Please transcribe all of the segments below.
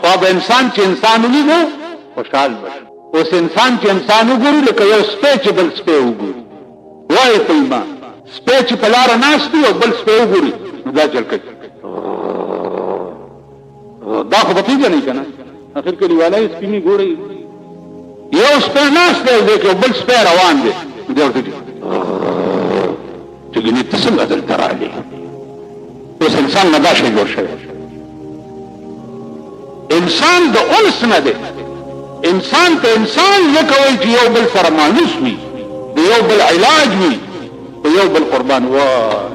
او به انسان چې انسان ولیدو خوشحال بشي. اوس انسان چې انسان وګوري لکه یو سپی چې بل سپی وګوري. وایي په ایمان سپی چې په لاره ناست وي او بل سپی وګوري نو دا چل کوي. دا خو به پیژنئ که نه؟ اخر کلیوالی سپینې ګورئ یو سپی ناست دی دی که بل سپی روان دی دی ورته چې ګینې ته څنګه دلته راغلې. اوس انسان نه دا شی جوړ شوی. انسان د انس نه دی. انسان ته انسان وکوئ چې یو بل سره مانوس وي د یو بل علاج وي د یو بل قربان. وای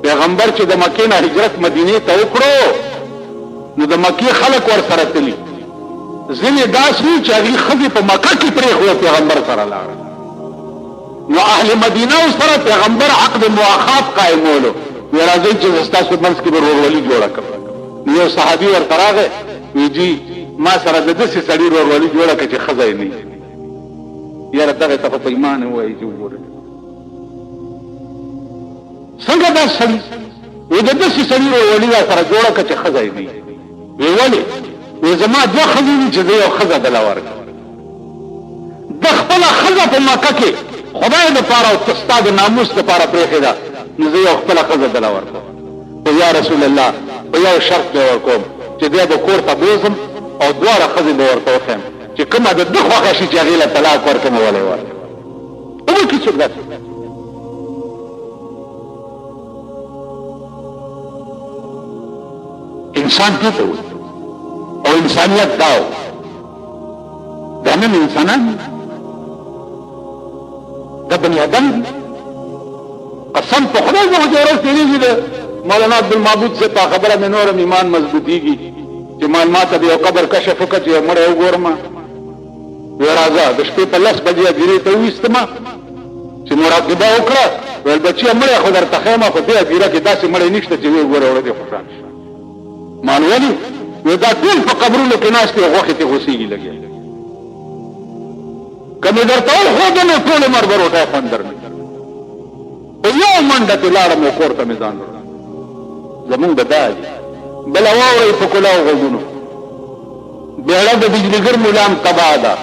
پیغمبر چې د مکې نه هجرت مدینې ته وکړو نو د مکې خلک ور سره تلي. ځینې داسې وي چې هغې ښځې په مکه کې پرېښوده پیغمبر سره لاړه. نو اهل مدینه سره پیغمبر عقد مواخات قائمولو. وی راځئ چې ستاسو منځ کې به ورورولي جوړه کړم. نو یو صحابي ورته راغی وی جي ما سره د داسې سړي ورورولي جوړه کړه چې ښځه یې نه وي. یاره دغې ته خو په ایمان ووایي چې وګورئ څنګه دا سړي وی د داسې سړي ورورولي را سره جوړه کړه چې ښځه یې نه وي. وی ولې؟ وی زما دوه ښځې دي چې زه یو ښځه دله ورکړم. د خپله ښځه په مکه کې خدای دپاره او ستا د ناموس دپاره پرېښې ده نو زه یو خپله ښځه دله ورکړم. خو یا رسول الله په یو شرط به ورکوم چې بیا به کور ته بوځم او دواړه ښځې به ورته وښیم چې کومه د ده خوښه شي چې هغې له طلاق ورکړم ولی ورکړم. وکړي څوک داسې انسان دې ته وایي او انسانیت دا و. دا نن انسانان دا بني ادم دي. قسم په خدای زه خو چې ورځ تېرېږي د مولانا عبدالمعبود صاحب په خبره مې نورم ایمان مضبوطېږي چې ما ته د یو قبر کشف وکړه چې یو مړی وګورم. وی راځه د شپې په 10 بجې هدیرې ته وویستمه چې مراقبه وکړه. ویل بچیه مړی خو درته ښیمه خو دې هدیره کې داسې مړی نشته چې ویې ګوره ورځې خوشحال شي. مان ولې؟ وی دا ټول په قبرونو کې ناست دي غوښې ترې غوسېږي لګیا. که مې درته وښوده نو ټول عمر به روټۍ خوند درنه په یو منډه کې لاړم او کور ته مې ځان وړم. زمونږ د دا دي بله واورئ په کلاو غوږونو بیړه د بجلیګر ملام تباه ده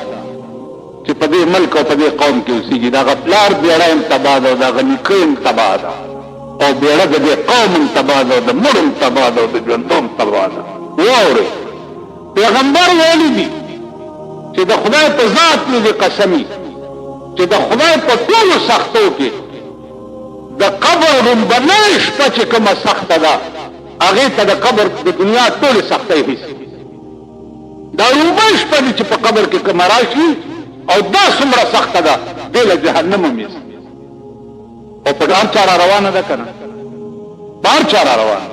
چې په دې ملک او په دې قوم کې اوسېږي. د هغه پلار بیړه هم تباه ده او د هغه نیکه هم تباه ده او بیړه د دې قوم هم تباه ده او د مړو هم تباه ده او د ژوندو هم تباه ده. واورئ پیغمبر ویلي دي چې د خدای په ذات مې دې قسمي چې د خدای په ټولو سختو کې د قبر لومبنۍ شپه چې کومه سخته ده هغې ته د قبر د دنیا ټولې سختۍ هېڅ دي. دا لومبۍ شپه دي چې په قبر کې کومه راشي او دا څومره سخته ده دې له جهنم هم هېڅ دي. او په هر چا را روانه ده که نه؟ په هر چا را روانه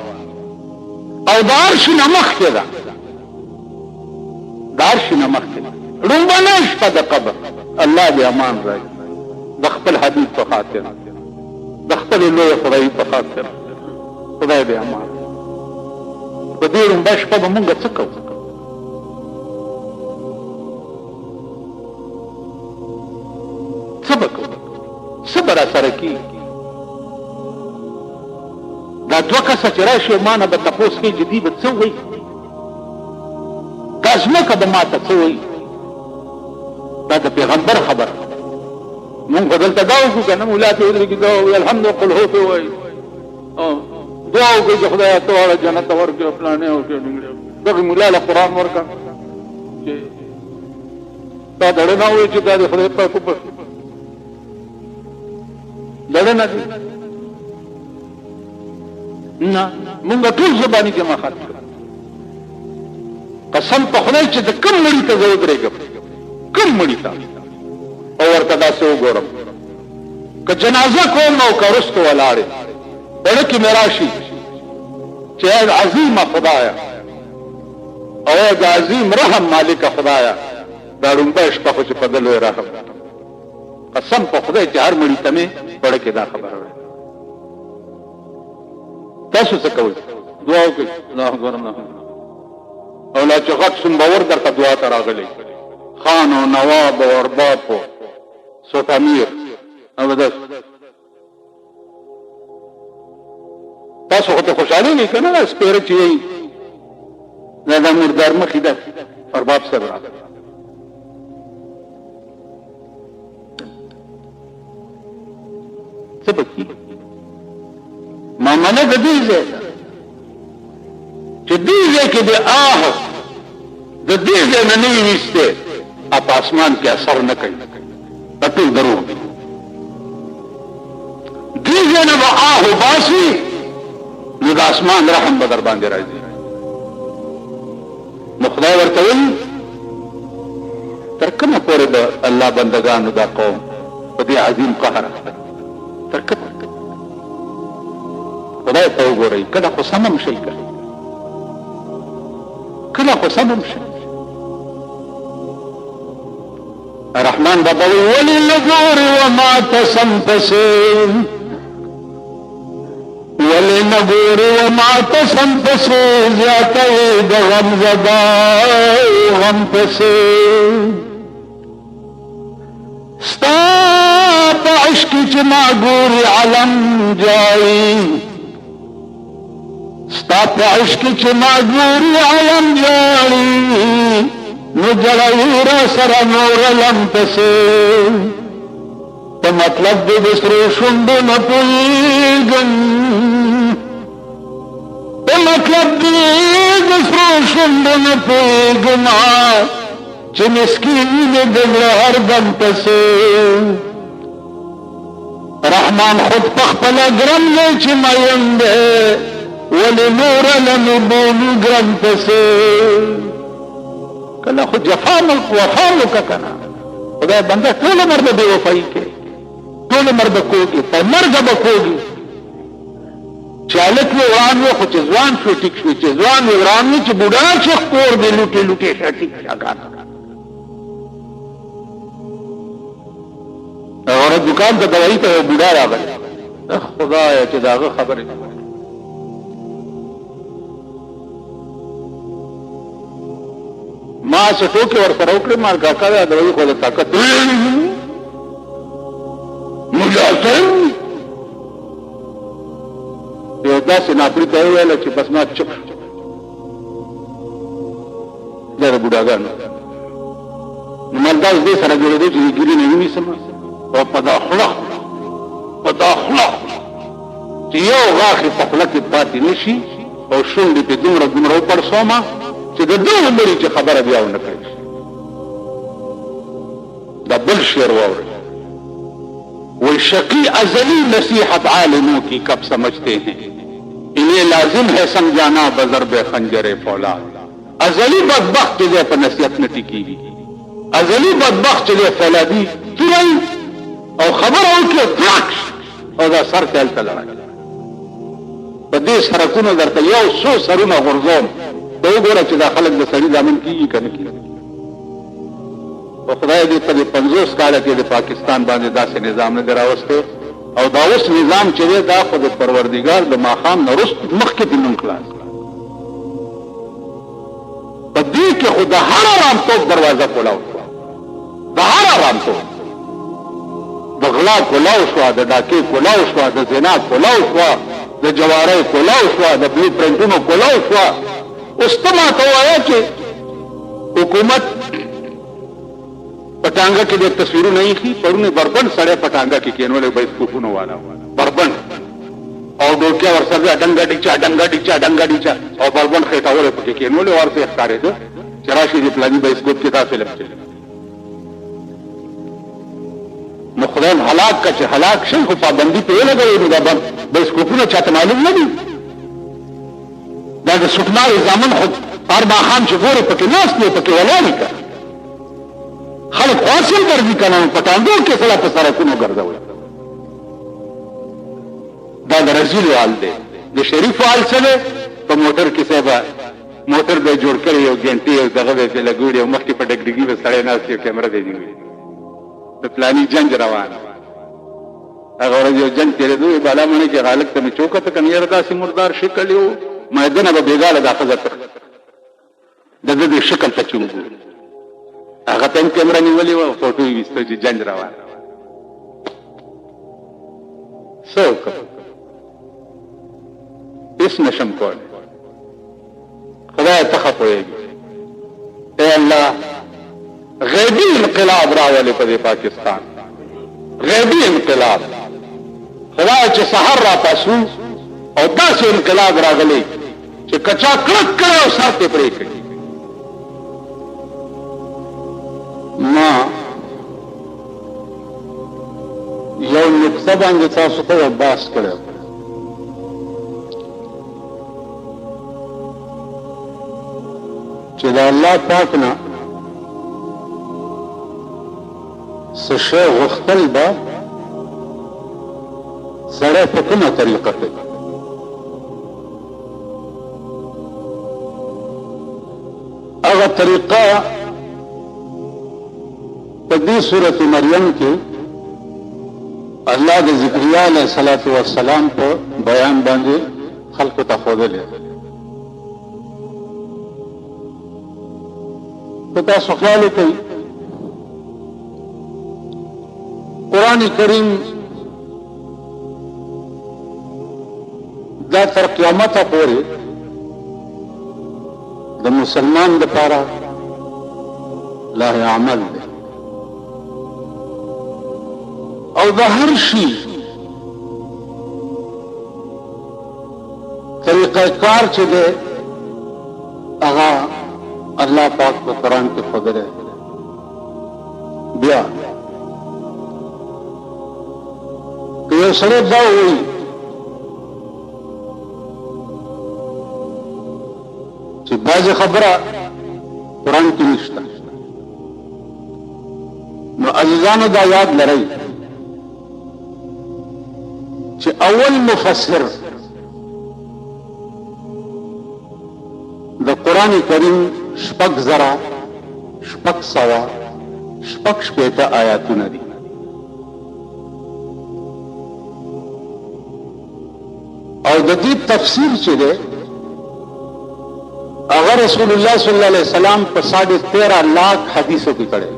او د هر شي نه مخکې ده. د هر شي نه مخکې ده لومبنۍ شپه د قبر. الله دې امان راکړي د خپل حبیب په خاطر د خپل لوی خدای په خاطر. خدای دې امان. په دې لومبۍ شپه به مونږ څه کوو؟ څه به کوو؟ څه به را سره کېږي؟ دا دوه کسه چې راشي ما نه به تپوس کوي چې دوی به څه وایي؟ دا ځمکه به ما ته څه وایي؟ دا د پیغمبر خبره. مونږ خو دلته دا وکړو که نه مولا ته ودرېږي دا وایي الحمد قل هو ته وایي دعا وکړئ چې خدایه ته واړه جنت ته ورکړې فلانې وکړې ډنګړې دغې مولا له قرآن ورکړه چې تا دړه نه وایي چې دا د خدای پاک وبخ دړه نه دي نه مونږ ټول زباني جمع خط کړو. قسم په خدای چې د کوم مړي ته زه ودرېږم کوم مړي ته او ورته داسې وګورم که جنازه کوم او که وروسته ولاړې زړه کې مې راشي چې ای عظیمه خدایه او ای د عظیم رحم مالکه خدایه دا لومبۍ شپه خو چې په ده لوی رحم. قسم په خدای چې هر مړي ته مې زړه کې دا خبره وایي. تاسو څه کوئ؟ دعا وکړئ الله اکبر الله او لا چې غټ سنبور درته دعا ته راغلی خان او نواب او ارباب او سوت امیر او داس تاسو خو ته خوشحالېږئ که نه؟ سپېره چې یئ دا مردار مخې ده ارباب صاحب راغلی څه به کېږي معامله د دې ځای ده چې دې ځای کې د آه د دې ځای نه نه وي ویستی په اسمان کې اثر نه کوي دا ټول دروغ دي دې ځای نه به آه وباسي نو د اسمان رحم به در باندې راځي نو خدای ورته وایي تر کومه پورې د الله بندګانو دا قوم په دې عظیم قهر تر کومه خدای ته وګورئ کله خو سمم شي کله خو سمم شي رحمان بابا ولی نګور وما تسم پسې ولی نګور وما تسم پسې زیاته د غم زدا غم پسې ستا په عشق چې ما ګوري علم جایي ستا په عشق چې ما ګوري علم جایي نو جړوي را سره نور لم پسې په مطلب دې د سرو شونډو نه پوهېږم په مطلب دې د سرو شونډو نه پوهېږم چې مسکین دې د زړه هر دم پسې رحمان خود په خپله ګرم دی چې مین دی ولې نور لمې بولو ګرم پسې کله خو جفا وفا وکړه که نه خدای بنده ټول عمر به بې وفایي کوي ټول عمر به کوږي په مرګه به کوږي چې هلک وي وران وي خو چې ځوان شو ټیک شو چې ځوان وي وران وي چې بوډا شي کور دې لوټې لوټې شه ټیک شه ګانه هغه دکان ته دوایي ته یو بوډا راغلی خدایه چې د هغه خبرې ما څه ټوکې ورسره وکړې ما کاکا دا دوایي خو د طاقت مجازن یو داسې ناپړي ته وویله چې بس ما چپ شو دا د بوډاګانو نو مالدا اوس دې سره جوړېدی چې د ګیرې نه ونیسم او په دا خوله چې یو غاښ په خوله کې پاتې نه شي او شونډې پې دومره وپړسومه چې د دغه مړي چې خبره بیا ونه کوي دا بل شعر واورئ وہ شقی ازلی نصیحت عالموں کی کب سمجھتے ہیں انہیں لازم ہے سمجھانا بضرب خنجر فولاد ازلی بدبخت چیزیں پر نصیحت نہ ٹکی گی ازلی بدبخت چیزیں فولادی ترئی اور خبر ہو کہ دراکش اور دا سر تیلتا لڑا پدی سرکونو درتا یو سو سرونو غرزوم دو گورا چی دا خلق دا سری دامن کی کنه کی او خدای دې په 50 کال کې د پاکستان باندې داسې نظام نه دراوسته او دا اوس نظام چې دا خو د پروردګار د ماخام نرست مخکې د نن خلاص په دې کې خو د هر آرامتوب دروازه کولاو د هر آرامتوب د غلا کولاو شو د ډاکې کولاو شو د زنا کولاو شو د جوارۍ کولاو شو د بلو پرنټونو کولاو شو اوس ته ماته وایه چې حکومت پټانګه کې د تصویرونه نه خي پرونه بربند سړی پټانګه کې کېنولې به سکوپونو والا بربند او دوکیا ورسره ډنګا ډیچا او بربند خېټاوله پکې کېنولې ورته ښکارېده چې راشي د پلاني به سکوپ کې دا فلم چلی نو خدای هلاک کا چې هلاک شي خو پابندي په لګوي نو دا به سکوپونه چاته معلوم نه دي دا د سټمار زامن خو اربع خام چې ګوره پکې ناس نه پکې ولاني کا خلق حاصل ګرځي کنه پټانګو کې سره په سرکونو ګرځول دا د رسول وال دی د شریف وال سره په موټر کې سبا موټر به جوړ کړی یو ګنټي یو دغه به لګوړي او مخکې په ډګډګي به سړی ناس یو کیمرا دی دی په پلاني جنگ روان هغه ورځ یو جنگ تیرې دوی بالا مونږ کې غالک ته چوکه ته کني یره داسې مردار شکل یو مېدنه به بیګاله د حفاظت د شکل ته چونګو هغه ته کیمرا نیولې و فوټو یې وستو چې جنگ روان څوک هیڅ نشم کولای خدای خدای ته خپويږي اے الله غیبی انقلاب راولې په پاکستان غیبی انقلاب خدای چې سحر را پاسو او داسې انقلاب راغلی چې کچا کلک کړه او سر ته پرې کړي ما یو نقطه باندې تاسو ته بحث کړو چې د الله پاک نه څه شی غوښتل به سړی په کومه طریقه کوي هغه طریقه په دې سورۃ مریم کې الله د ذکریا علیه السلام په بیان باندې خلقو ته ښودلی په تاسو خیال کوي قرآن کریم دا تر قیامت پورې د مسلمان لپاره لاه عمل دی او د هر شي طریقه کار چې دی هغه الله پاک په قرآن کې ښودلی بیا که یو سړی دا ووایي چې بعضې خبره قرآن کې نشته نو عزیزانو دا یاد لرئ چې اول مفسر د قرآن کریم 6,600 آیاتونه دي او د دې تفسیر چې دی هغه رسول الله صلی الله علیه وسلم په 13.5 لاکھ حدیثو کې کړی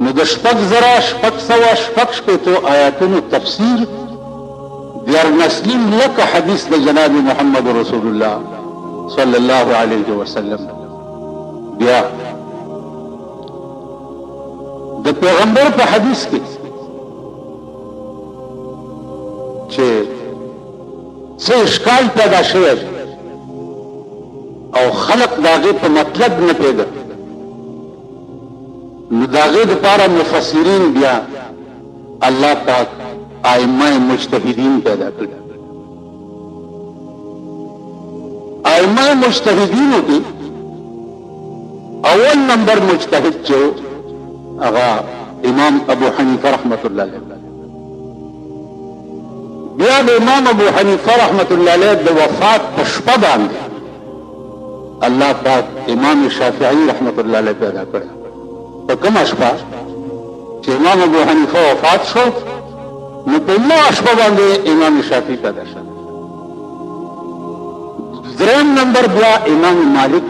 نو د 6,600 آیاتونو تفسیر دیارلسلیم لکه حدیث د جناب محمد رسول الله صلی الله علیه وسلم بیا د پیغمبر په حدیث کې چې څه اشکال پیدا شوی او خلق داغه په مطلب نه پیدا نو داغه د پاره مفسرین بیا الله پاک ائمه مجتهدین پیدا کړل ائمه مجتهدین کې اول نمبر مجتهد جو هغه امام ابو حنیفه رحمت الله علیه بیا د امام ابو حنیفه رحمت الله علیه د وفات په شپه باندې الله پاک امام شافعی رحمت الله علیه پیدا کړ په کومه شپه چې امام ابو حنیفه وفات شو نو په نو شپه باندې امام شافعی پیدا شو دریم نمبر بیا امام مالک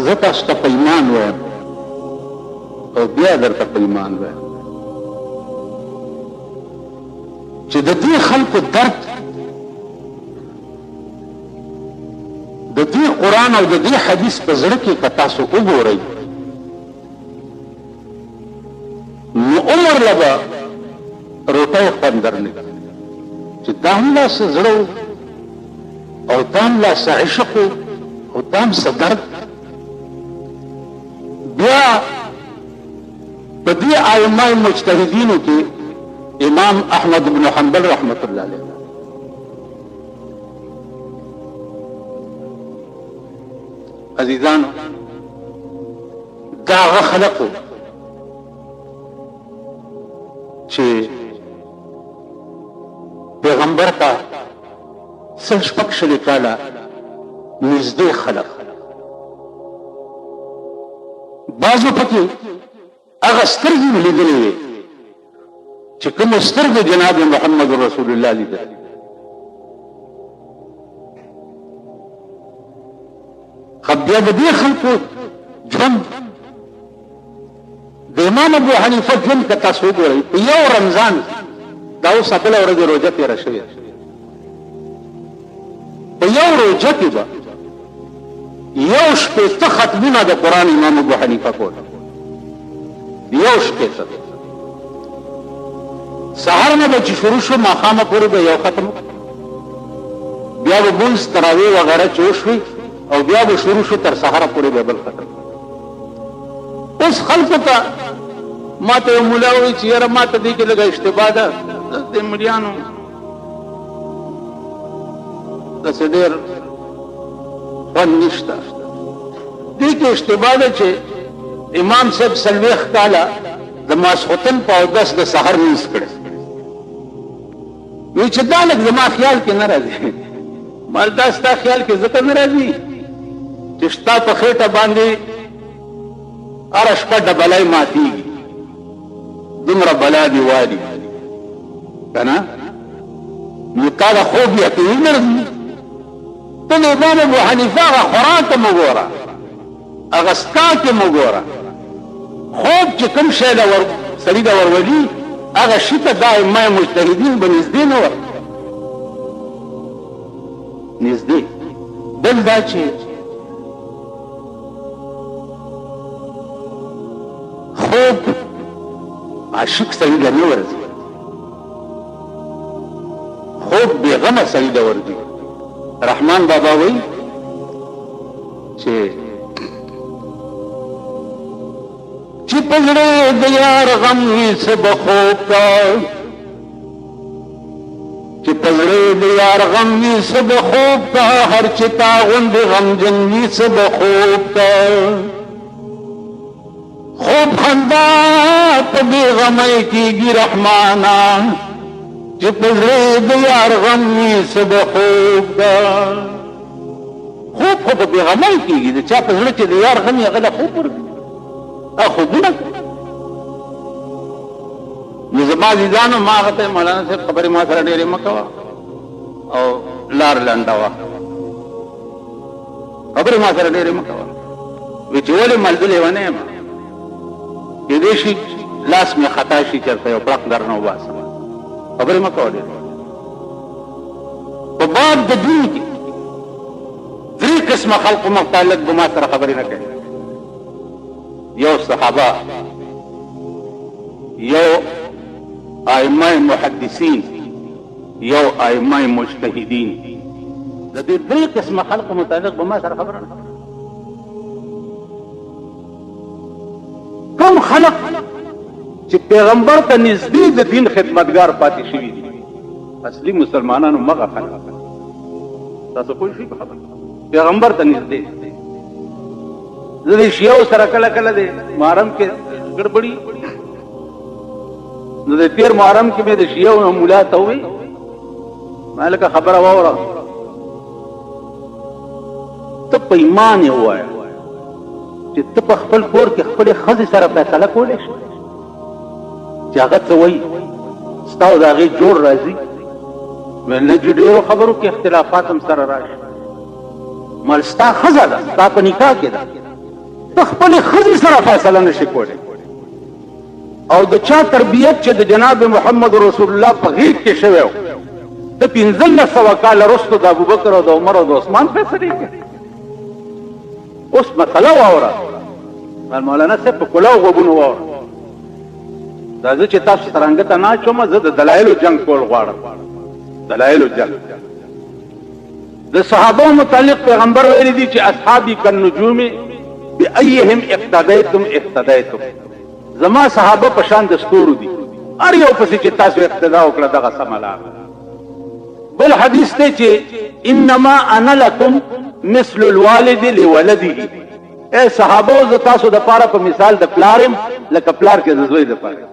زه تاسو ته په ایمان وایم او بیا درته په ایمان وایم چې د دې خلکو درد د دې قرآن او د دې حدیث په زړه کې که تاسو وګورئ نو عمر لبا روټۍ خوند درنه چې دا هم داسې زړه او دا هم داسې عشق او دا هم څه درد بیا په دې ائمه مجتهدینو کې امام احمد بن حنبل رحمت الله علیه عزیزانو دا هغه خلقو چې پیغمبر ته سل شپږ شلې کاله نږدې خلق بعضو پکې هغه سترګې لیدلې وې چې کوم سترګې جناب محمد رسول الله لیدل بیا د دې خلکو ژوند د امام ابو حنیفه ژوند که تاسو وګورئ په یو رمضان دا اوس بله ورځ روژه تېره شوې روجه کې به یو شپېته ختمونه د قرآن امام ابو حنیفه کول یو شپېته سهار نه به چې شروع شو ماښامه پورې به یو ختم بیا به مونځ تراویح وغیره چې وشوي او بیا به شروع شو تر سهاره پورې به بل ختم اوس خلکو ته ما ته یو ملا وایي چې یاره ما ته دې کې لږه اشتباه ده د ملیانو داسې ډېر خوند نشته دې کې اشتباه ده چې امام صاحب 40 کاله د ماسخوتن په اودس د سحر مونځ کړی وی چې دا لږ زما خیال کې نه راځي مال دا ستا خیال کې ځکه نه راځي چې ستا په خېټه باندې هره شپه ډبلی ماتېږي دومره بلا دې والي که نه نو تا د خوب یقیني نه راځي ته د امام ابو حنیفه هغه خوراک ته مه ګوره هغه څښاک یې مه ګوره خوب چې کوم شی سړي ته ورولي هغه شي ته دا ائمه مجتهدین به نږدې نه ور نږدې بل دا چې خوب عاشق سړي له نه ورځي خوب بېغمه سړي له ورځي رحمان بابا وایي چې په زړه د یار غم وي څه به خوب کا چې په زړه د یار غم وي څه به خوب کا هر چې تا غوندې غمجن وي څه به خوب کا خوب خندا په بېغمۍ کېږي رحمانا چې په زړه د یار غم وي څه به خوب کا خوب خو په بېغمۍ کېږي د چا په زړه چې د یار غم وي هغه له خوب ورځي خوبونه نو زما عزیزانو ما هغه ته مولانا صاحب خبرې ما سره ډېرې مه کوه او لار لنډه وه خبرې ما سره ډېرې مه کوه وی چې ولې ملدلې ونه یم کېدای شي لاس مې خطا شي چېرته یو پړق درنه وباسم خبرې مه کوه ډېرې په باب د دین کې 3 قسمه خلقو متعلق به ما سره خبرې نه کوي یو صحابه یو ائمه محدثین یو ائمه مجتهدین د دې 3 قسمه خلق متعلق به ما سره خبره نه کوم خلق چې پیغمبر ته نږدې د دین خدمتګار پاتې شوي دي اصلي مسلمانانو مغه خلق تاسو کوئی شي خبر پیغمبر ته نږدې زه د شیعو سره کله کله د محرم کې ګړبړي نو د تیر محرم کې مې د شیعو مولا ته وویل ما لکه خبره واوره ته په ایمان یې ووایه چې ته په خپل کور کې خپلې ښځې سره فیصله کولی شي چې هغه څه وایي ستا او د هغې جوړ راځي ویل نه چې ډېرو خبرو کې اختلافات هم سره راشي مال ستا ښځه ده ستا په نکاح کې ده ته خپلې ښځې سره فیصله نشي کولی او د چا تربیت چې د جناب محمد رسول الله په غېږ کې شوی و د 1500 کاله وروسته د ابوبکر او د عمر او د عثمان فیصلې کوي اوس مسله واوره مولانا صاحب په کلاو غوږونو واوره دا زه چې تاسو ترنګه ته نه اچوم زه د دلایلو جنګ کول غواړم دلایلو جنګ د صحابو متعلق پیغمبر ویلي دي چې اصحابي کالنجوم بأيهم اقتديتم اقتديتم زما صحابه په شان د ستورو دي هر یو پسې چې تاسو اقتدا وکړه دغه سمه لار بل حدیث دی چې انما انا لكم مثل الوالد لولده اے صحابه ز تاسو د پاره په مثال د پلارم لکه پلار کې د زوی د پاره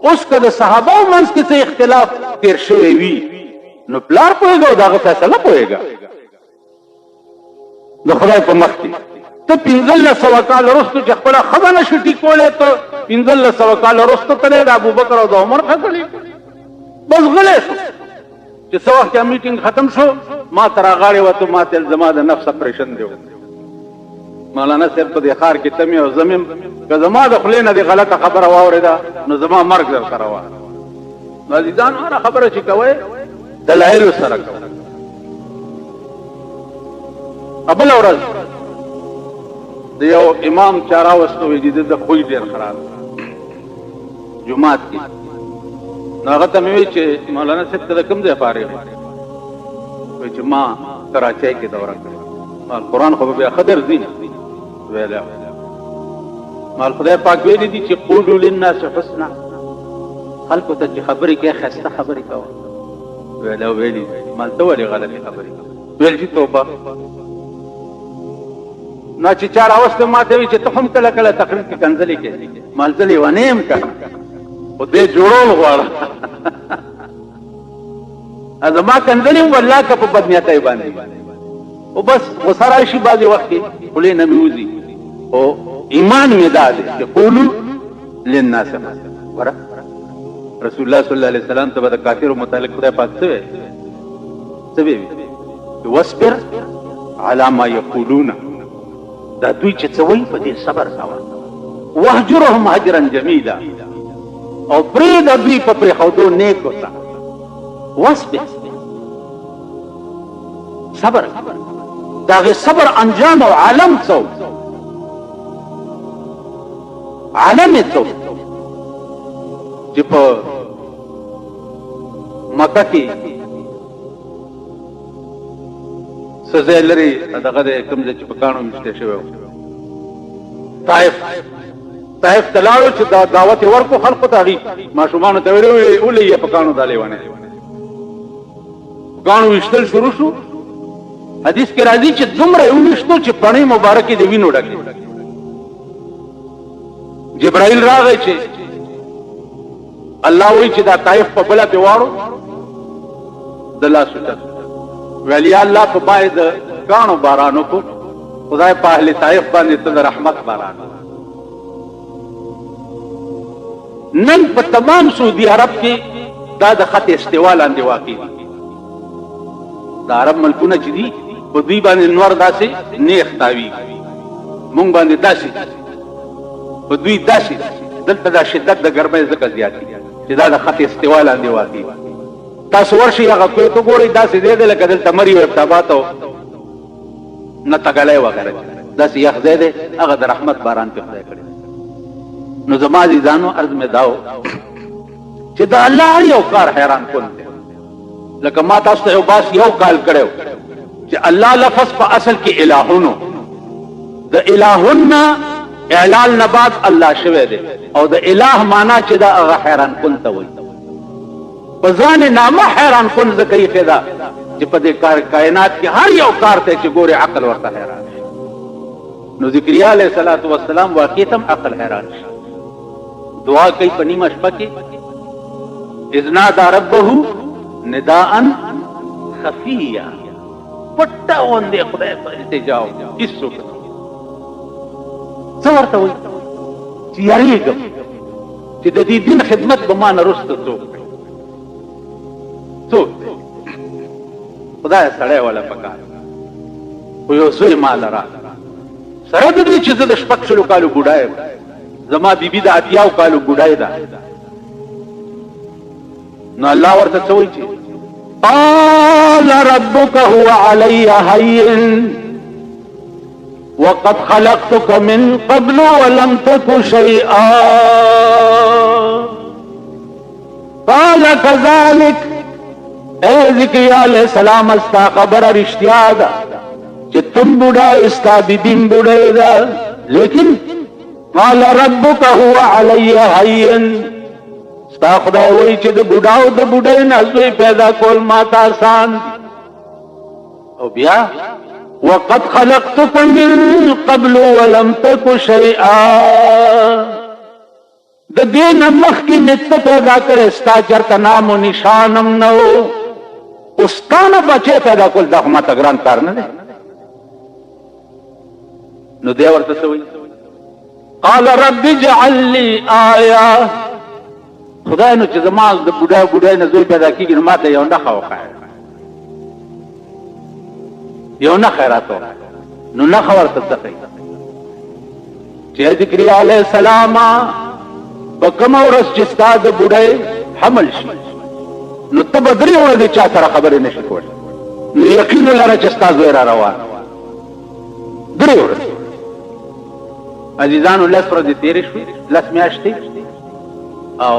اوس که د صحابه منځ کې څه اختلاف تیر شوی وي نو پلار پوهېږي او دغه فیصله پوهېږي د خدای په مخ کې ته 1500 کال وروسته چې خپله ښځه نشي ټیکولی ته 1500 کال وروسته تللی د ابوبکر او د عمر فیصلې بس غلی شو چې څه وخت میټینګ ختم شو ما ته راغاړې وته ما ته زما د نفس اپریشن دی مولانا صاحب په دې ښار کې تمې او زمیم که زما د خولې نه دې غلطه خبره واورېده نو زما مرګ در سره وه نو عزیزانو هره خبره چې کوئ دلایلو سره کوئ ابل ورځ د یو امام چارا واستوي دي د خوې ډیر خراب جمعات کې نو هغه ته مې وی چې مولانا صاحب ته کوم ځای فارغ وي چې ما کراچۍ کې دوره کړې ما قرآن خو بیا خدر دي ویلا مال خدای پاک ویلي دي چې قولوا للناس حسنا خلکو ته چې خبرې کوي ښایسته خبرې کوه ویلا ویلي مال ته ولې غلطې خبرې کوه ویل چې توبه نو چې چا راوسته ما ته وي چې ته هم کله کله تقریر کې کنځلې کوې مالځلې ونه یم که خو دې جوړول غواړه زما کنځلې هم والله که په بدنیتۍ باندې او بس غصه راشي بعضې وخت کې خولې نه مې وځي او ایمان مې دا دی چې قولو للناس ګوره رسول الله صلی الله علیه وسلم ته به د کافرو متعلق خدای پاک څه وی څه وی واصبر علی ما یقولون دا دوی چې څه وایي په دې صبر کوه واهجرهم هجرا جمیلا او پرېږده دوی په پرېښودو نیکو ته واصبر صبر د هغې صبر انجام او عالم څه عالم یې څه چې په مکه کې څه ځای لري دغه د کوم ځای چې په کاڼو میشته شوی و طایف ته لاړو چې دا دعوت یې ورکړو خلقو ته هغې ماشومانو ته ویلي ولې یې په کاڼو دا لیونی کاڼو ویشتل شروع شو حدیث کې راځي چې دومره یې وویشتو چې پڼې مبارکې د وینو ډکې جبرائیل راغی چې الله وی چې دا طائف په بله پې واړو د لاس وچت ویل یا الله په باید د کاڼو باران وکړو خدای په اهل طائف باندې ته د رحمت باران نن په تمام سعودي عرب کې دا د خط استوا لاندې واقع دي د عرب ملکونه چې دي په دوی باندې نور داسې نیخ تاویږي مونږ باندې داسې په دوی داسې دلته دا شدت د ګرمۍ ځکه زیات دي چې دا د خط استوا لاندې واقع دي تاسو ورشئ هغه کوی ته ګورئ داسې دی دی لکه دلته مري او ابتابات او نه تګلی وغیره داسې یخ ځای دی هغه د رحمت باران پې خدای کړی نو زما عزیزانو عرض مې دا و چې د الله هر یو کار حیران کن دی لکه ما تاسو ته یو باس یو کال کړی چې الله لفظ په اصل کې الهونو د الهون نه اعلال نه بعد الله شوی دی او د اله معنا چې دا هغه حیران کن ته وایي په ځان نامه حیران کن ځکه یې ده چې په دې کائنات کې هر یو کار ته چې ګورې عقل ورته حیران شي نو ذکریا علیه الصلاة والسلام واقعیت هم عقل حیران شي دعا کوي په نیمه شپه کې اذ نادى ربه نداء خفیا پټه غوندې خدای په التجا هیڅوک څه ورته وایي چې یارېږم چې د دې دین خدمت به ما نه وروسته څوک څوک خدای سړی والا پکار خو یو زوی مال راغله سره د دې چې زه د شپږ شلو کالو بوډا یم زما بیبي د اتیاو کالو بوډای ده نو الله ورته څه وایي چې قال ربك هو علي هين وقد خلقتك من قبل ولم تك شيئا قال كذلك اے ذکریا علیہ السلام استا خبر رشتیا دا چې تم بوډا استا دین بوډا دا لیکن قال ربك هو علي هين ستا خدای وایي چې د بوډاو د بوډۍ نه زوی پیدا کول ما ته آسان دي او بیا وقد خلقتك من قبل ولم تك شيئا د دې نه مخکې مې ته پیدا کړې ستا چېرته نام و نشان هم نه و اوس تا نه بچی پیدا کول دا خو ماته ګران کار نه دی نو دی ورته څه وایي قال رب اجعل لي آیه خدای نو چې زما د بوډای نه زوی پیدا کېږي نو ما ته یو نښه وښایه یو نښه یې راته نو نښه ورته څه کوي چې ذکریا علیه السلام په کومه ورځ چې ستا د بوډۍ حمل شي نو ته به درې ورځې چا سره خبرې نشي کولی نو یقین لره چې ستا زوی را روان درې ورځې عزیزانو، 10 ورځې تېرې شوې، 10 میاشتې، او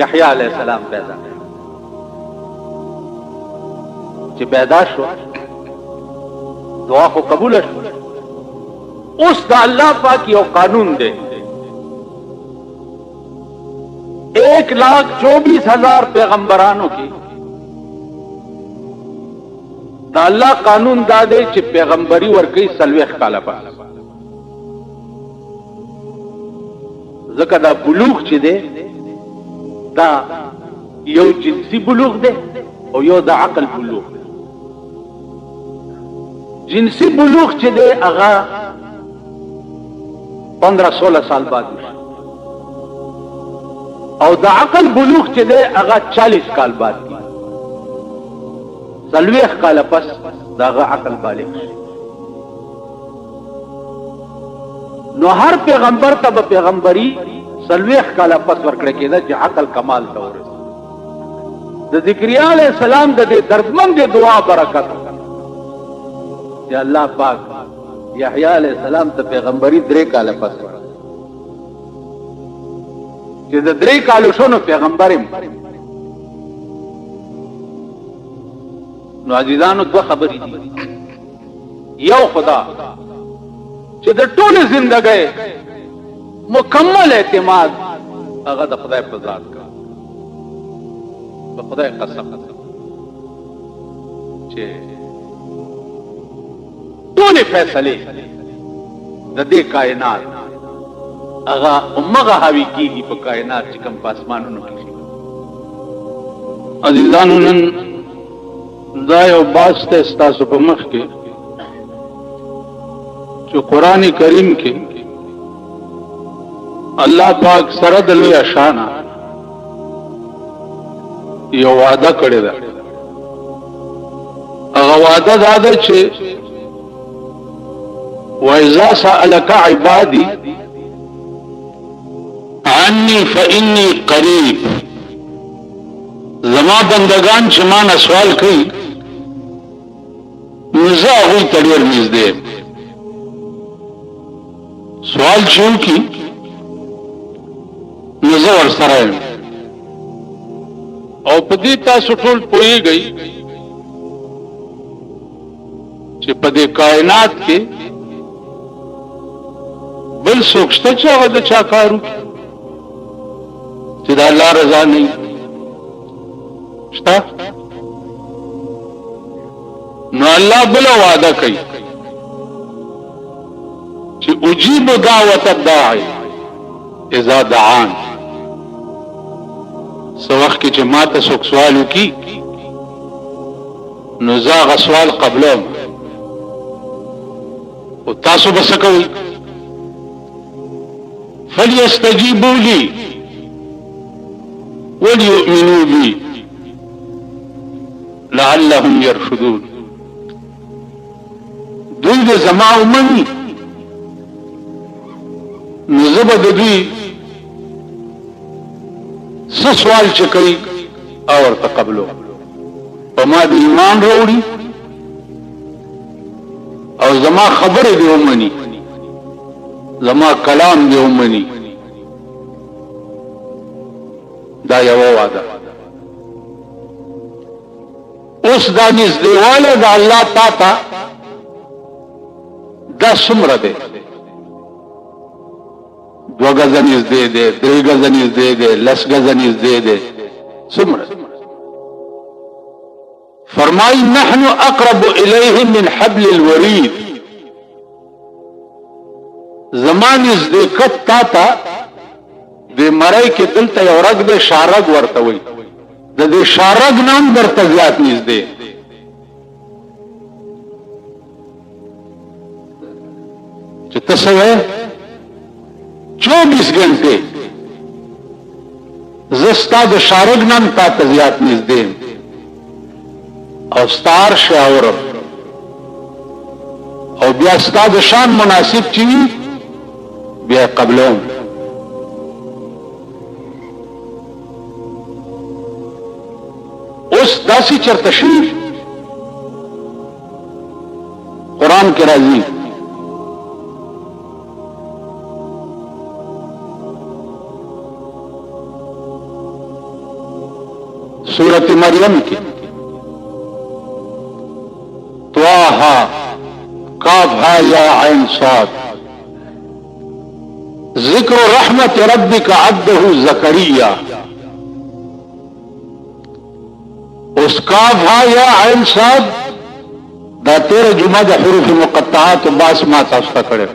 یحیی علیه السلام پیدا شو. چې پیدا شو دعا خو قبول شو. اوس د الله پاک یو قانون دی، 1,24,000 پیغمبرانو کې دا الله قانون دا دی چې پیغمبري ورکوي 40 کاله بعد. ځکه دا بلوغ چې دی دا یو جنسي بلوغ دی او یو د عقل بلوغ دی. جنسي بلوغ چې دی هغه 15-16 سال بعد وشي، او د عقل بلوغ چې دی هغه 40 کال بعد کی. 40 کاله پس داغه عقل بالغ شي. نو هر پیغمبر ته به پیغمبري 40 کاله پس ورکړه کېده چې عقل کمال ته ورسېږي. د ذکریا علیه السلام د دې دردمند دعا برکت چې الله پاک یحیی علیه السلام ته پیغمبري 3 کاله پس ورکړه. چې د 3 کالو شو نو پیغمبریم. نو عزیزانو، 2 خبرې دي. یو خدا چې د ټولې زندګۍ مکمل اعتماد هغه د خدای په ذات کا، په خدای قسم چې ټولې فیصلې د دې کائنات هغه امغه حاوی کیږي په کائنات چې کوم په اسمانونو کې. عزیزانو، نن دا یو باس ته ستاسو په مخ کې چې قرآن کریم کې الله پاک سره د لوی شانه یو وعده کړی ده. هغه وعده دا ده چې وَإِذَا سَأَلَكَ عِبَادِي عَنِّي فَإِنِّي قَرِيبٌ. زما بندگان چې ما نه سوال کوي نو زه هغوی ته ډېر نږدې یم. سوال چې وکړي نو زه ورسره یم. او په دې تاسو ټول پوهېږئ چې په دې کائنات کې بل څوک شته چې هغه د چا کار وکړي چې د الله رضا نه وي؟ شته؟ نو الله بله وعده کوي چې اجیب دعوت الداعی اذا دعان. څه وخت کې چې ما ته څوک سوال وکړي نو زه هغه سوال قبلوم. او تاسو به څه کوئ؟ فلیستجیبوا لی ولیؤمنوا بی لعلهم یرشدون. دوی د زما ومني نو زه به د دوی څه سوال چې کوي او ورته قبلوم. په ما د ایمان راوړي او زما خبرې دې ومني، زما کلام دې ومني. دا یوه وعده. اوس دا نږدېوالی د الله تا ته دا څومره دی؟ 2 گزه نږدې دی، 3 گزه نږدې دی، 10 گزه نږدې دی، څومره؟ فرمایي نحن اقرب الیه من حبل الورید. زما نزدېکت تا ته د مرۍ کې دلته یو رګ دی، شارګ ورته وایي. د دې شارګ نام درته زیات نږدې. چې ته څه وایې 24 घंटे زه ستا د شارګ نام تا ته زیات نږدې یم او ستا عرش اورم او بیا ستا د شان مناسب چې وي بیا قبلوم. اوس داسې چرته شي कुरान के राजी सूरत मरियम की त्वाहा काफा या ऐन साद जिक्र रहमत रब्बिका अब्दहु ज़करिया। उस काफा या ऐन साद दा 13 जुमा द हुरूफ मुक़त्तआत बास मा तास्ता करे।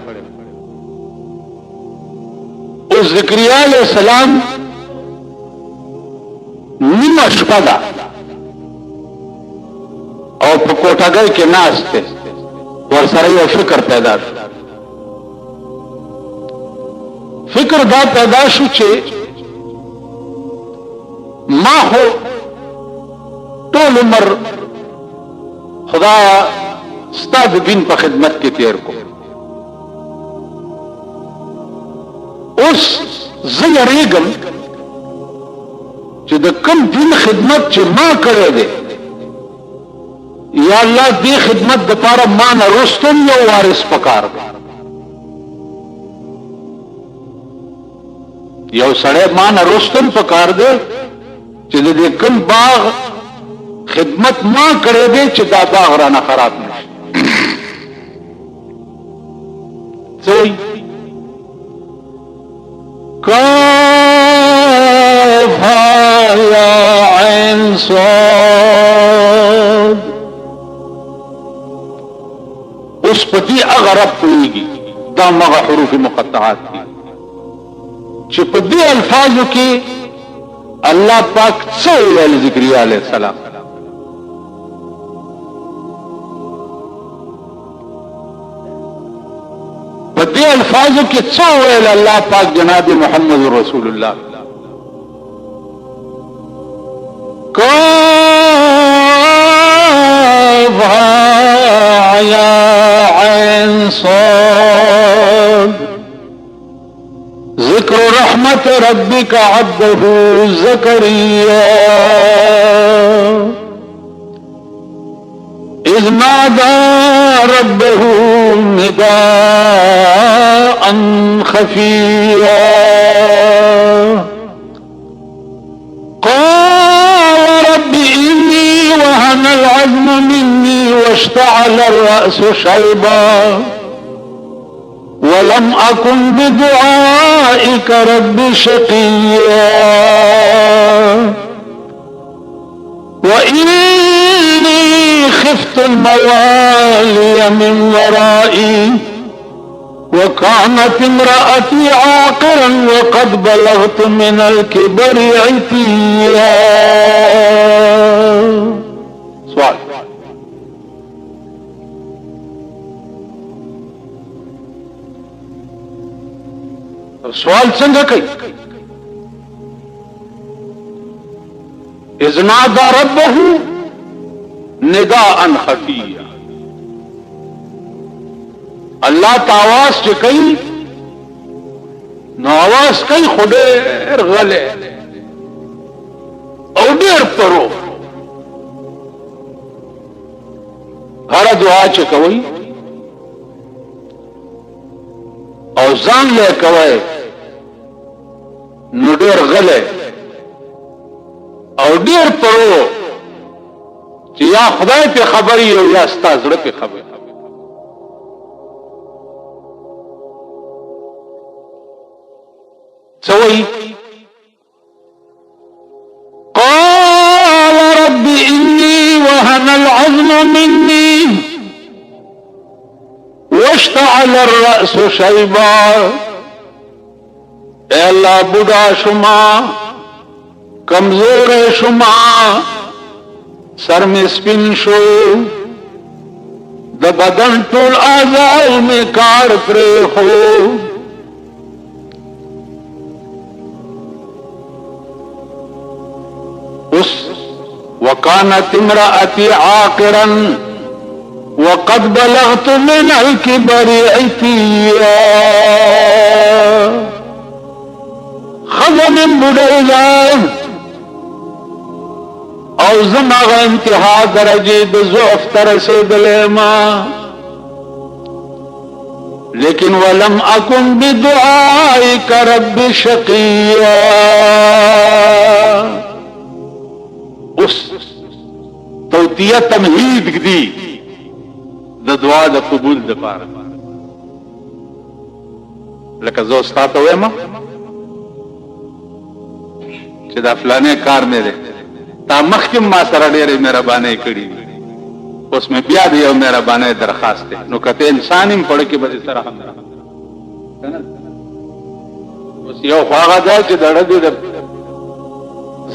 उस ज़करिया अलैहिस्सलाम निमा शपा दा और पे कोठागढ़ के नास्ते वर सरे यह फिक्र पैदा फिक्र दा पैदा शुचे मां हो टोल उमर खुदा स्ताद दिन पर खिदमत के तेर को उस ज़यरेगम जो द कम दिन खिदमत च मां करे दे या अल्लाह दी खिदमत द पारा मां न रुस्तम यो वारिस पकार दे। यो सड़े मां न रुस्तम पकार दे च दे कम बाग खिदमत मां करे दे च दा बाग राना खराब नहीं सही उस पति अगरब हुईगी दामगा हुरूफ मुक़त्तआत की चिपदी अल्फाज की अल्लाह पाक से ज़िक्रिया अलैहिस्सलाम बदे अल्फाज के चौल अल्लाह पाक जनाब मोहम्मद रसूलुल्लाह जिक्र रहमत रब्बिका अब्दहु ज़करिया इज़ नादा रब्बहु निदाअन खफिया क़ाल रब्बि इन्नी वहनल अज़्मु मिन्नी वश्तअलर रअसु शैबा वलम अकुन बिदुआइक रब्बि शक़िया वइन्नी खिफ्तुल मवालिय मिन वराई वकानत इम्रअती आक़िरन वक़द बलग़तु मिनल किबरि इतिया। सवाल सवाल संग कई इज़ नादा रब्बहु निदाअन खफिया अल्लाह तावास च कई नवास कई खुदेर गले औडेर परो हर दुआ च कवई और जान ले कवई नुडेर गले और डेर परो कि या खुदाई पे खबरी हो या अस्ताज़ड़ पे खबर सवई क़ाल रब्बि इन्नी वहनल अज़्मु मिन्नी वश्तअलर रअसु शैबा। ए अल्लाह बुढ़ा शुमा कमजोर शुमा सर में स्पिन शो द बदन टोल आज़ाओं में कार करे हो उस वकानत इम्रअती आक़िरन वक़द बलग़तु मिनल किबरि इतिया खज़न बुढ़े जाए और जमागा इंतहा दरजे ज़ुअफ़ तरसे दिले मां لیکن ولم اکن بدعائک رب شقیا. اس توتیہ تمہید دی د دعا د قبول د پاره. لکه زه ستا ته وایم چې دا فلانه کار مې دی، تا مخکې ما سره ډېرې مهربانۍ کړې وي، اوس مې بیا د یو مهربانۍ درخواست دی. نو که ته انسان یم پړه کې به دې سره هم اوس یو خو هغه دی چې د ډډې د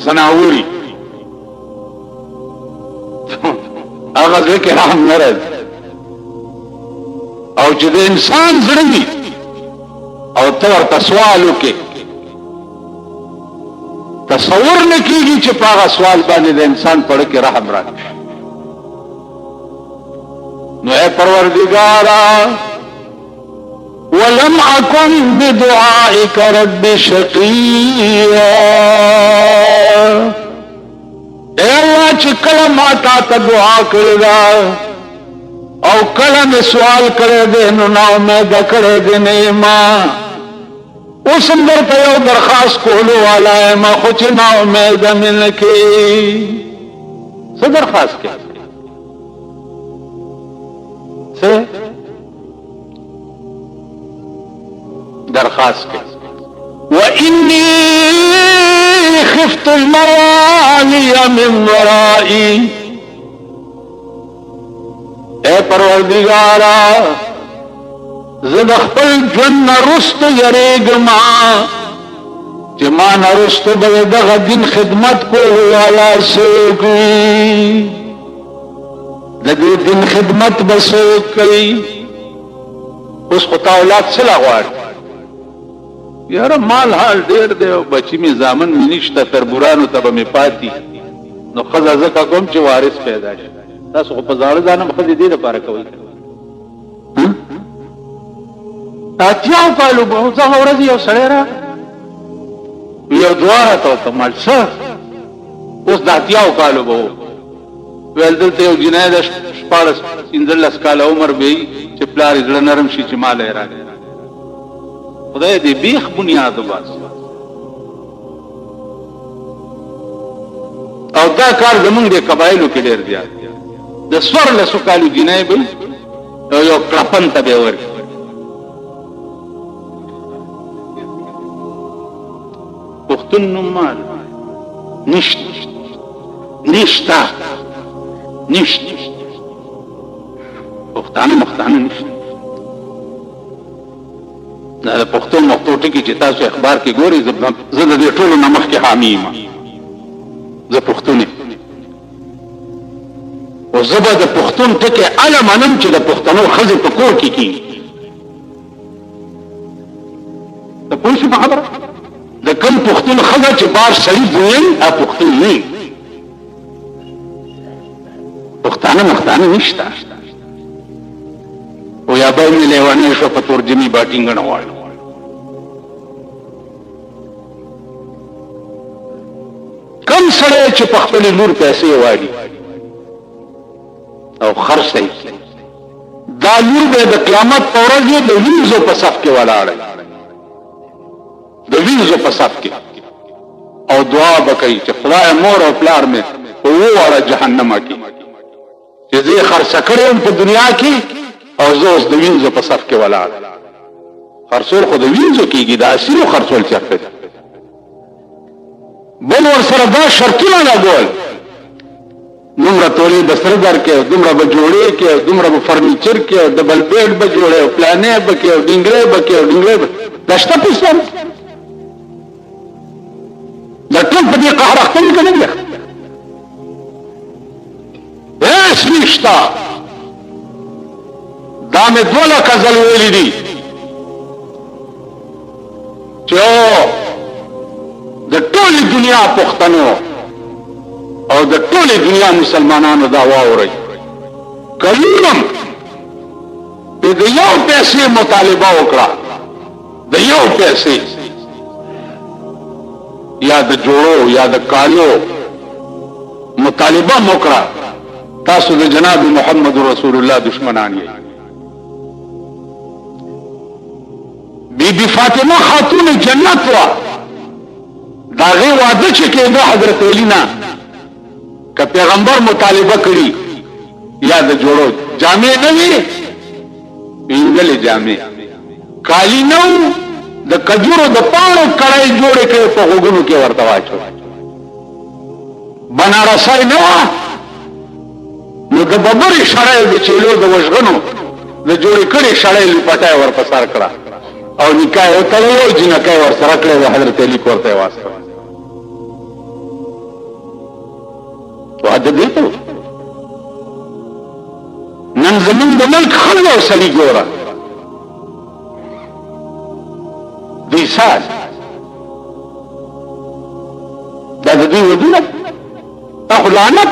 زناوري هغه ځای کې رحم نه راځي، او چې د انسان زړه وي او ته ورته سوال وکړې، تصور نه کېږي چې په هغه سوال باندې د انسان پړه کې رحم راشي. نو اے پروردگارا ولم اکن بدعائک رب شقیا. اے اللہ چې کله ما تا ته دعا کړې ده او کله مې سوال کړی دی نو نا امیده کړی دی نه ما. اوس هم درته یو درخواست کولو والا یم خو چې نا امیده مې نه کړې. څه درخواست کوې؟ درخواست کے وَإِنِّي خِفْتُ الْمَوَالِيَ مِنْ وَرَائِي. اے پروردگارا زه د خپل ژوند نه رستو یریږم چې ما نه رستو به دغه دین خدمت کولو والا څوک وي، د دې دین خدمت به څوک کوي. اوس خو تا اولاد څه لا غواړي؟ یاره مال حال ډېر دی او بچي مې زامن مې نشته، تربورانو ته به مې پاتې، نو ښځه ځکه کوم چې وارث پیدا شي. تاسو خو په زاړه ځانه به ښځې دې دپاره کوئ. اتیاو کالو به هغه ورځې یو سړی راغی یو دعا راته وکړه مال څه. اوس د اتیاو کالو به ویل دلته یو جنۍ ده 14-15 کاله عمر به وي چې پلار یې زړه نرم شي چې مال یې راکړي. خدای دې بیخ بنیاد وباسي. او دا کار زمونږ د قبایلو کې ډېر زیات دی. د 14 کالو جنۍ به یو کړپن ته به ورکړي. پښتون نوم مال نشته پښتانه نشته. دا د پښتو مختو ټکي چې تاسو اخبار کې ګورئ، زه د دې ټولو نه مخکې حامي یم. زه پښتون یم او زه به د پښتون ټکي هله منم چې د پښتنو ښځې په کور کې کېږي. ته پوه شوې په خبره؟ د کوم پښتون ښځه چې بار سړي بویل هغه پښتون نه وي. پښتانه نشته. او یا به مې لیونی شو په ترجمې باټینګڼه غواړي. کم سړی چې په خپلې لور پیسې واړي او خرڅوي، دا لور به د قیامت په ورځ د وینځو په صف کې ولاړی، د وینځو په صف کې، او دعا به کوي چې خدای مور او پلار مې په وواړه جهنمه کې چې زه یې خرڅه کړې یم په دنیا کې او زه اوس د وینځو په صف کې ولاړ. خرڅول خو د وینځو کېږي، د اسیرو خرڅول چېرته دي؟ بل ورسره دا شرطونه لګول، دومره تولې به سره درکې، دومره به جوړې کې، دومره به فرنیچر کې، ډبل بیډ به جوړې، او پلانې به کې، او ډنګرې به کې، او ډنګرې به دا شته په اسلام کې؟ دا ټول په دې قهر اخته دي که نه دي؟ هېڅ نشته. دا مې 2 لکه ځل ویلي دي چې د ټولې دنیا پښتنو او د ټولې دنیا مسلمانانو دا واورئ، کلونم د یو پیسې مطالبه وکړه، د یو پیسې یا د جوړو یا د کالو مطالبه وکړه، تاسو د جناب محمد رسول الله دشمنان یې. بی بی فاطمه خاتون جنت وا داغه واده چې کېده حضرت علی نه که پیغمبر مطالبه کړي یا د جوړو جامع نه وي پینځلې جامع کالی نو د کجورو د پاڼو کړای جوړې کړي په غوګونو کې ورته واچو بنارسای نه نو د ببرې شړای د چیلو د وژغنو د جوړې کړي شړای لپټای ور پسار کړه او نکاح وکړو جنکای ور سره کړو حضرت علی کوته واسطه واده دیته نن زمون د ملک خلک او سړي ګوره دی سال دا د دې ودونه اخو لعنت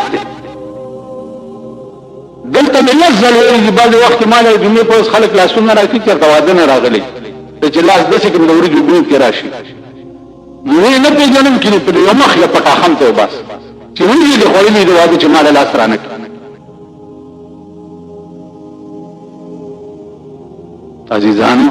دلته ملزل ویږي بعض وخت مال د دنیا په خلک لاسونه راکړي چې واده نه راغلي چې لاس د څه کوم د ورځې ګون کې راشي یوه نه پیژنم چې په یو مخ یا پټه هم ته بس چې ونی دې خوري دې واده چې مال لاس رانه عزیزانو